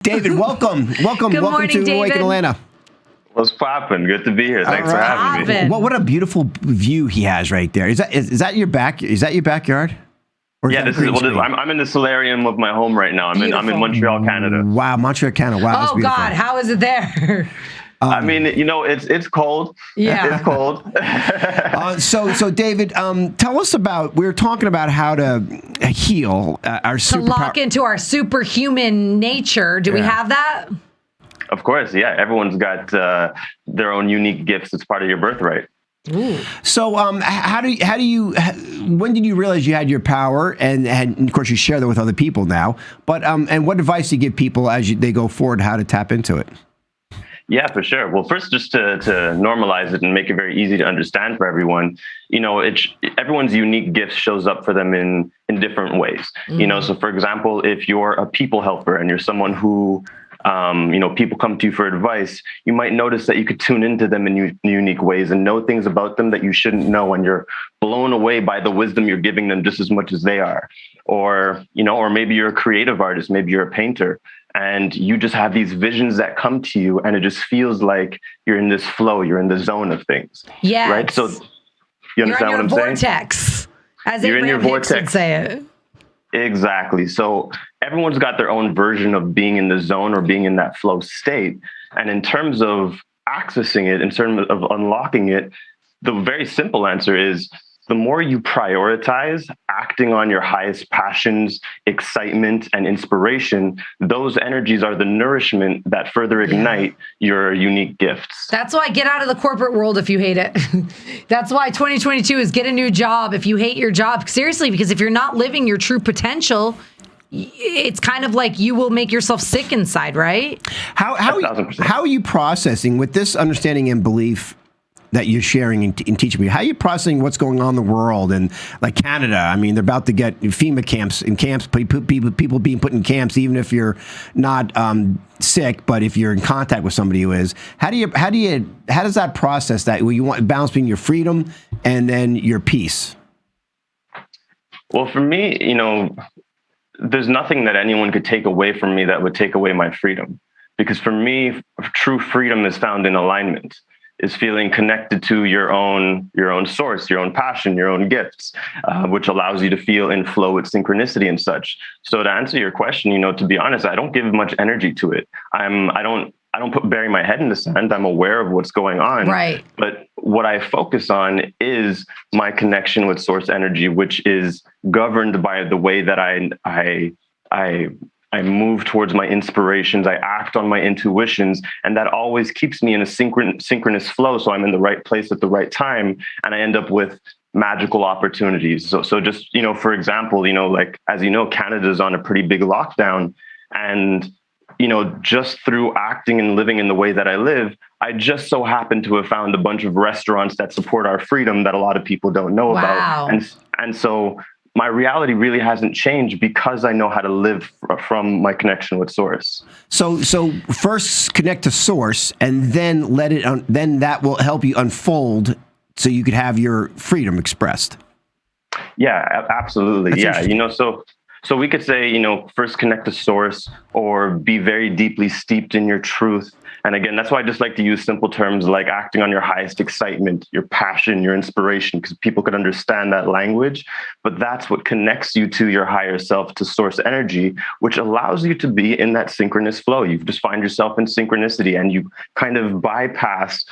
David, welcome. Welcome morning, to Awaken Atlanta. What's poppin'? Good to be here. Thanks for having me. What a beautiful view he has right there. Is that your back? Is that your backyard? Yeah, I'm in the solarium of my home right now. I'm in Montreal, Canada. Wow, Montreal, Canada. Wow, that's beautiful. God, how is it there? I mean, it's cold. Yeah, it's cold. So David, tell us about. We were talking about how to heal our to lock into our superhuman nature. Do we have that? Of course, yeah. Everyone's got their own unique gifts. It's part of your birthright. Ooh. So, when did you realize you had your power? And of course, you share that with other people now. But and what advice do you give people as they go forward how to tap into it? Yeah, for sure. Well, first, just to normalize it and make it very easy to understand for everyone, everyone's unique gift shows up for them in different ways. Mm. So for example, if you're a people helper and you're someone who people come to you for advice, you might notice that you could tune into them in unique ways and know things about them that you shouldn't know, and you're blown away by the wisdom you're giving them just as much as they are. Or maybe you're a creative artist, maybe you're a painter, and you just have these visions that come to you, and it just feels like you're in this flow, you're in the zone of things. Yeah. Right? So you understand what I'm saying? Vortex, as you're in your vortex. Would say it. Exactly. So everyone's got their own version of being in the zone or being in that flow state. And in terms of accessing it, in terms of unlocking it, the very simple answer is the more you prioritize acting on your highest passions, excitement, and inspiration, those energies are the nourishment that further ignite your unique gifts. That's why get out of the corporate world if you hate it. That's why 2022 is get a new job if you hate your job. Seriously, because if you're not living your true potential, it's kind of like you will make yourself sick inside, right? How are you processing with this understanding and belief that you're sharing and teaching me? How are you processing what's going on in the world and like Canada? I mean, they're about to get FEMA camps, people being put in camps, even if you're not sick, but if you're in contact with somebody who is. How does that process that? Well, you want balance between your freedom and then your peace. Well, for me, there's nothing that anyone could take away from me that would take away my freedom, because for me, true freedom is found in alignment. Is feeling connected to your own source, your own passion, your own gifts, which allows you to feel in flow with synchronicity and such. So to answer your question, to be honest, I don't give much energy to it. I don't bury my head in the sand. I'm aware of what's going on. Right. But what I focus on is my connection with source energy, which is governed by the way that I move towards my inspirations. I act on my intuitions, and that always keeps me in a synchronous flow. So I'm in the right place at the right time, and I end up with magical opportunities. So just, for example, like, as Canada's on a pretty big lockdown, and, just through acting and living in the way that I live, I just so happen to have found a bunch of restaurants that support our freedom that a lot of people don't know about. And so my reality really hasn't changed because I know how to live from my connection with source. So first connect to source, and then then that will help you unfold so you could have your freedom expressed. Yeah, absolutely. That's So we could say, first connect to source, or be very deeply steeped in your truth. And again, that's why I just like to use simple terms like acting on your highest excitement, your passion, your inspiration, because people could understand that language. But that's what connects you to your higher self, to source energy, which allows you to be in that synchronous flow. You just find yourself in synchronicity, and you kind of bypass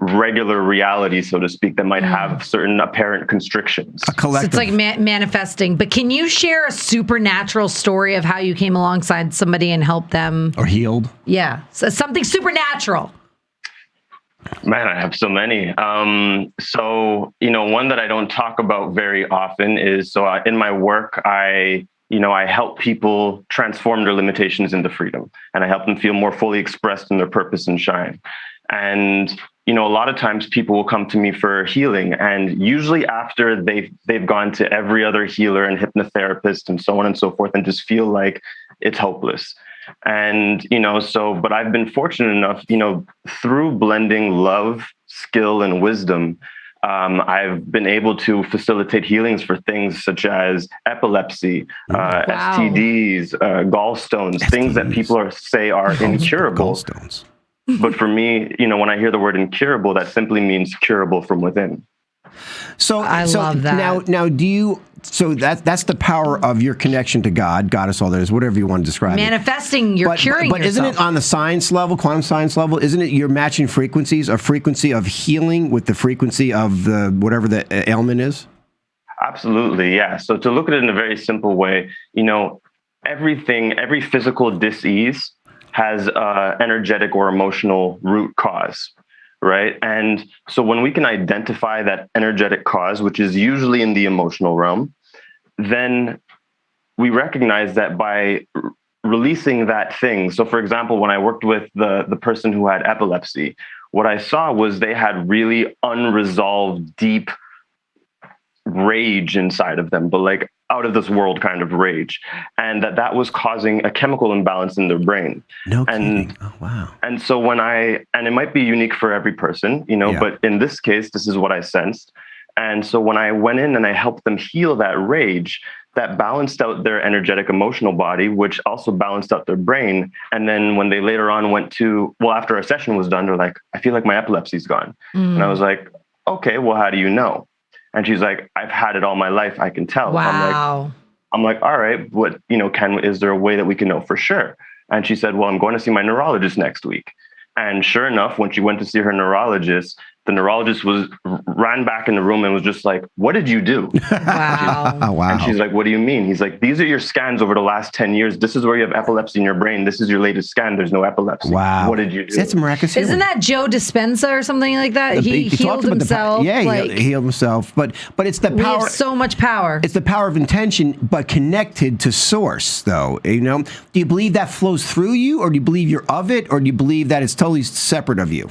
regular reality, so to speak, that might have certain apparent constrictions. So it's like manifesting. But can you share a supernatural story of how you came alongside somebody and helped them? Or healed? Yeah. So something supernatural. Man, I have so many. One that I don't talk about very often is, in my work, I help people transform their limitations into freedom, and I help them feel more fully expressed in their purpose and shine. And a lot of times people will come to me for healing, and usually after they've gone to every other healer and hypnotherapist and so on and so forth, and just feel like it's hopeless. And, but I've been fortunate enough, through blending love, skill, and wisdom, I've been able to facilitate healings for things such as epilepsy, STDs, gallstones, things that people say are incurable. Gallstones. But for me, when I hear the word incurable, that simply means curable from within. So I love that. Now, do you? So that's the power of your connection to God, goddess, all that is, whatever you want to describe. Manifesting, you're curing but isn't yourself. it on the science level, quantum science level? Isn't it you're matching frequencies, a frequency of healing with the frequency of the whatever the ailment is? Absolutely, yeah. So to look at it in a very simple way, every physical dis-ease has energetic or emotional root cause, right? And so when we can identify that energetic cause, which is usually in the emotional realm, then we recognize that by releasing that thing. So for example, when I worked with the person who had epilepsy, what I saw was they had really unresolved, deep rage inside of them, but like out of this world kind of rage, and that was causing a chemical imbalance in their brain. No kidding. Oh, wow. And so and it might be unique for every person, but in this case, this is what I sensed. And so when I went in and I helped them heal that rage, that balanced out their energetic emotional body, which also balanced out their brain. And then when they later on after our session was done, they're like, I feel like my epilepsy's gone. And I was like, okay, well, how do you know? And she's like, I've had it all my life. I can tell. Wow. I'm like, all right, but is there a way that we can know for sure? And she said, well, I'm going to see my neurologist next week. And sure enough, when she went to see her neurologist, the neurologist ran back in the room and was just like, what did you do? Wow. Oh, wow. And she's like, what do you mean? He's like, these are your scans over the last 10 years. This is where you have epilepsy in your brain. This is your latest scan. There's no epilepsy. Wow. What did you do? That's miraculous. Isn't that Joe Dispenza or something like that? He talked healed about himself. he healed himself. But it's the We power. have so much power. It's the power of intention, but connected to source, though. Do you believe that flows through you, or do you believe you're of it, or do you believe that it's totally separate of you?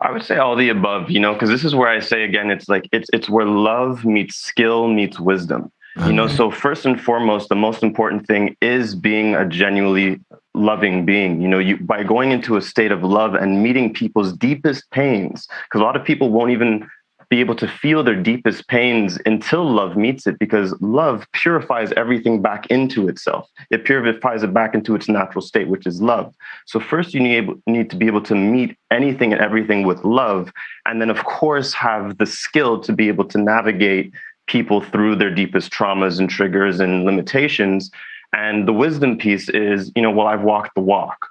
I would say all the above, because this is where I say again, it's like it's where love meets skill meets wisdom. So first and foremost, the most important thing is being a genuinely loving being. By going into a state of love and meeting people's deepest pains, because a lot of people won't even be able to feel their deepest pains until love meets it, because love purifies everything back into itself. It purifies it back into its natural state, which is love. So first you need to be able to meet anything and everything with love. And then of course have the skill to be able to navigate people through their deepest traumas and triggers and limitations. And the wisdom piece is, I've walked the walk.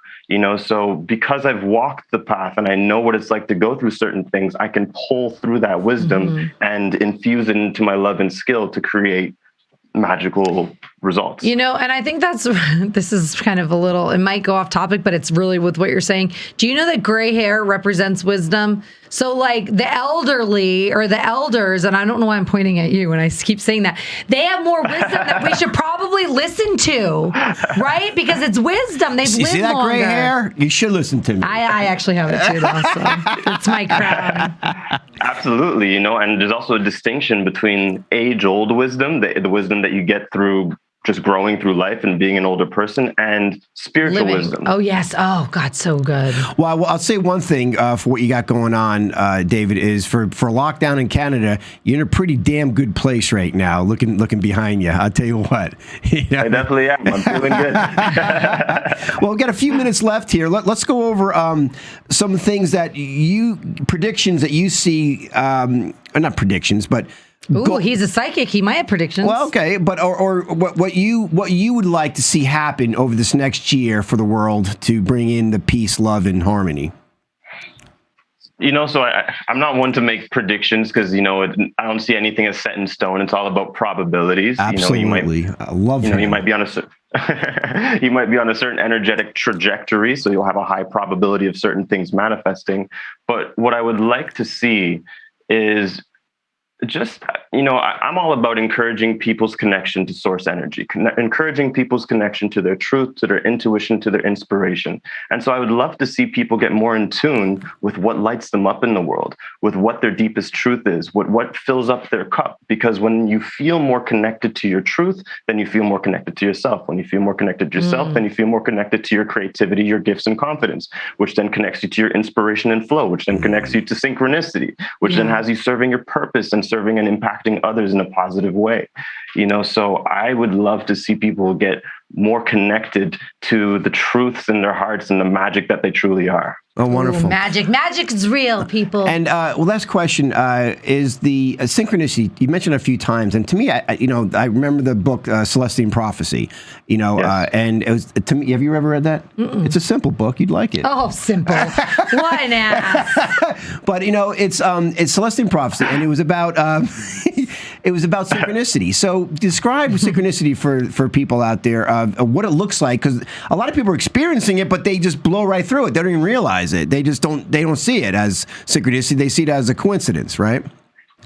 So because I've walked the path and I know what it's like to go through certain things, I can pull through that wisdom and infuse it into my love and skill to create magical results. And I think this is kind of it might go off topic, but it's really with what you're saying. Do you know that gray hair represents wisdom? So like the elderly or the elders, and I don't know why I'm pointing at you when I keep saying that, they have more wisdom that we should probably listen to, right? Because it's wisdom. They've lived see that longer. gray hair? You should listen to me. I actually have it too, though, so it's my crown. Absolutely, and there's also a distinction between age-old wisdom, the wisdom that you get through just growing through life and being an older person, and spiritual wisdom. Oh, yes. Oh, God, so good. Well, I'll say one thing for what you got going on, David, is for lockdown in Canada, you're in a pretty damn good place right now, looking behind you. I'll tell you what. I definitely am. I'm feeling good. Well, we've got a few minutes left here. Let's go over some things predictions that you see, not predictions, but Ooh, he's a psychic. He might have predictions. Well, okay, but or what you would like to see happen over this next year for the world to bring in the peace, love, and harmony. So I'm not one to make predictions because I don't see anything as set in stone. It's all about probabilities. Absolutely, I love that. You might be on a certain energetic trajectory, so you'll have a high probability of certain things manifesting. But what I would like to see is Just, I'm all about encouraging people's connection to source energy, encouraging people's connection to their truth, to their intuition, to their inspiration. And so I would love to see people get more in tune with what lights them up in the world, with what their deepest truth is, what fills up their cup. Because when you feel more connected to your truth, then you feel more connected to yourself. When you feel more connected to yourself, then you feel more connected to your creativity, your gifts and confidence, which then connects you to your inspiration and flow, which then connects you to synchronicity, which then has you serving your purpose and serving and impacting others in a positive way. So I would love to see people get more connected to the truths in their hearts and the magic that they truly are. Oh, wonderful. Ooh, magic is real, people. And last question is the synchronicity. You mentioned it a few times, and to me, I remember the book Celestine Prophecy. Yes. And it was to me. Have you ever read that? Mm-mm. It's a simple book. You'd like it. Oh, simple. What an ass. But it's Celestine Prophecy, and it was about synchronicity. So describe synchronicity for people out there, what it looks like, because a lot of people are experiencing it, but they just blow right through it. They don't even realize it. They don't see it as synchronicity. They see it as a coincidence, right?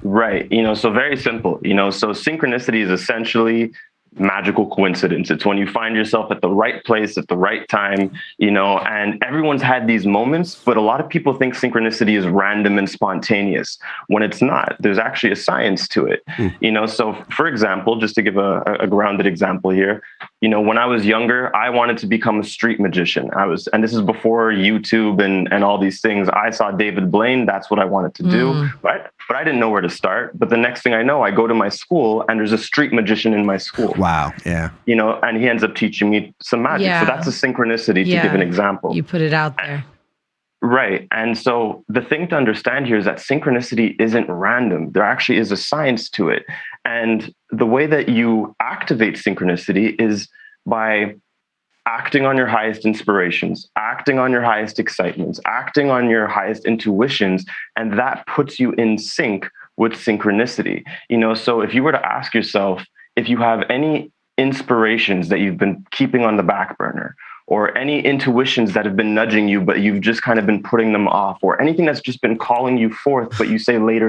Right. So very simple. So synchronicity is essentially magical coincidence. It's when you find yourself at the right place at the right time, and everyone's had these moments, but a lot of people think synchronicity is random and spontaneous when it's not. There's actually a science to it. So for example, just to give a grounded example here, when I was younger, I wanted to become a street magician. And this is before YouTube and all these things. I saw David Blaine. That's what I wanted to do. Right? But I didn't know where to start. But the next thing I know, I go to my school and there's a street magician in my school. Wow. Yeah. And he ends up teaching me some magic. Yeah. So that's a synchronicity, to give an example. You put it out there. Right. And so the thing to understand here is that synchronicity isn't random. There actually is a science to it. And the way that you activate synchronicity is by acting on your highest inspirations, acting on your highest excitements, acting on your highest intuitions, and that puts you in sync with synchronicity. So if you were to ask yourself, if you have any inspirations that you've been keeping on the back burner, or any intuitions that have been nudging you, but you've just kind of been putting them off, or anything that's just been calling you forth, but you say later.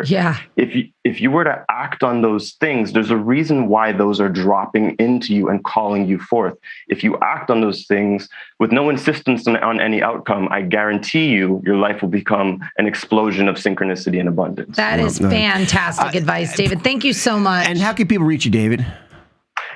Yeah. If you were to act on those things, there's a reason why those are dropping into you and calling you forth. If you act on those things with no insistence on any outcome, I guarantee you, your life will become an explosion of synchronicity and abundance. That is fantastic advice, David. Thank you so much. And how can people reach you, David?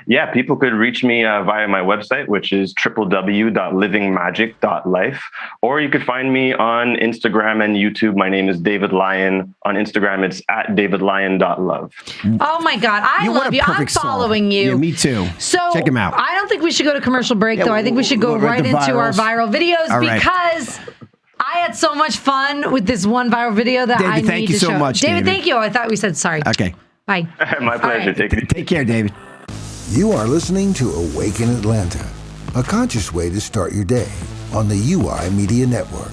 Yeah, people could reach me via my website, which is www.livingmagic.life. Or you could find me on Instagram and YouTube. My name is David Lyon. On Instagram, it's @davidlyon.love. Oh my God, I love you. I'm following you. Yeah, me too. So check him out. I don't think we should go to commercial break, though. I think we should go right into our viral videos because I had so much fun with this one viral video that David, I need thank you to so show. much, David, David. thank you. I thought we said sorry. Okay. Bye. My pleasure. Right. Take care, David. You are listening to Awaken Atlanta, a conscious way to start your day on the UI Media Network.